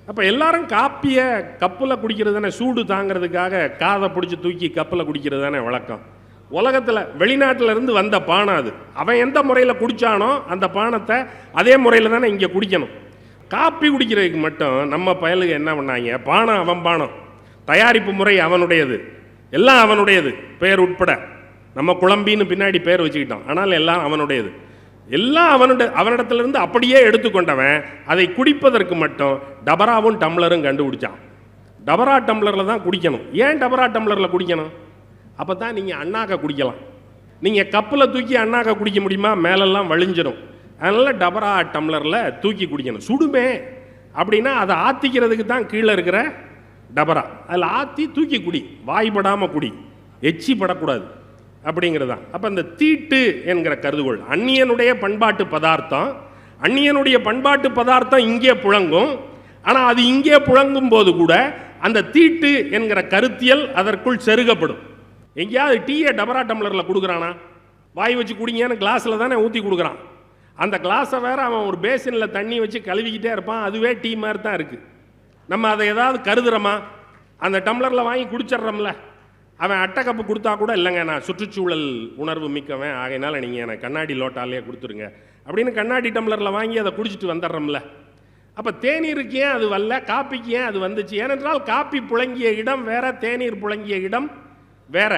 அப்போ எல்லாரும் காப்பியை கப்பில் குடிக்கிறது தானே, சூடு தாங்கிறதுக்காக காதை பிடிச்சி தூக்கி கப்பில் குடிக்கிறது தானே வழக்கம். உலகத்தில் வெளிநாட்டில் இருந்து வந்த பானம் அது. அவன் எந்த முறையில் குடித்தானோ அந்த பானத்தை அதே முறையில் தானே இங்கே குடிக்கணும். காப்பி குடிக்கிறதுக்கு மட்டும் நம்ம பயலுக்கு என்ன பண்ணாங்க, பானம் அவன் பானம், தயாரிப்பு முறை அவனுடையது, எல்லாம் அவனுடையது, பேர் உட்பட. நம்ம குழம்பின்னு பின்னாடி பேர் வச்சுக்கிட்டோம், ஆனால் எல்லாம் அவனுடையது. எல்லாம் அவனிடத்திலிருந்து அப்படியே எடுத்துக்கொண்டவன் அதை குடிப்பதற்கு மட்டும் டபராவும் டம்ளரும் கண்டுபிடிச்சான். டபரா டம்ளரில் தான் குடிக்கணும். ஏன் டபரா டம்ளரில் குடிக்கணும்? அப்போ தான் நீங்கள் அண்ணாக்க குடிக்கலாம். நீங்கள் கப்பில் தூக்கி அண்ணாக்க குடிக்க முடியுமா? மேலெல்லாம் வழிஞ்சிடும். அதனால் டபரா டம்ளரில் தூக்கி குடிக்கணும். சுடுமே அப்படின்னா அதை ஆற்றிக்கிறதுக்கு தான் கீழே இருக்கிற டபரா, அதில் ஆற்றி தூக்கி குடி, வாய்ப்படாமல் குடி, எச்சி படக்கூடாது அப்படிங்கிறது தான். அப்போ இந்த தீட்டு என்கிற கருதுகோள் அந்நியனுடைய பண்பாட்டு பதார்த்தம். அந்நியனுடைய பண்பாட்டு பதார்த்தம் இங்கே புழங்கும். ஆனால் அது இங்கே புழங்கும் போது கூட அந்த தீட்டு என்கிற கருத்தியல் அதற்குள் செருகப்படும். எங்கேயாவது டீயை டபரா டம்ளரில் கொடுக்குறானா? வாய் வச்சு குடிங்கன்னு கிளாஸில் தானே ஊற்றி கொடுக்குறான். அந்த கிளாஸை வேற அவன் ஒரு பேசினில் தண்ணி வச்சு கழுவிக்கிட்டே இருப்பான். அதுவே டீ மாதிரி தான் இருக்குது. நம்ம அதை ஏதாவது கருதுறோமா? அந்த டம்ளரில் வாங்கி குடிச்சிட்றோம்ல. அவன் அட்டை கப்பு கொடுத்தா கூட இல்லைங்க நான் சுற்றுச்சூழல் உணர்வு மிக்கவன், ஆகையினால நீங்கள் எனக்கு கண்ணாடி லோட்டாலே கொடுத்துருங்க அப்படின்னு கண்ணாடி டம்ளரில் வாங்கி அதை குடிச்சிட்டு வந்துடுறோம்ல. அப்போ தேநீருக்கு ஏன் அது வரல, காப்பிக்கு ஏன் அது வந்துச்சு? ஏனென்றால் காப்பி புழங்கிய இடம் வேற, தேநீர் புழங்கிய இடம் வேற.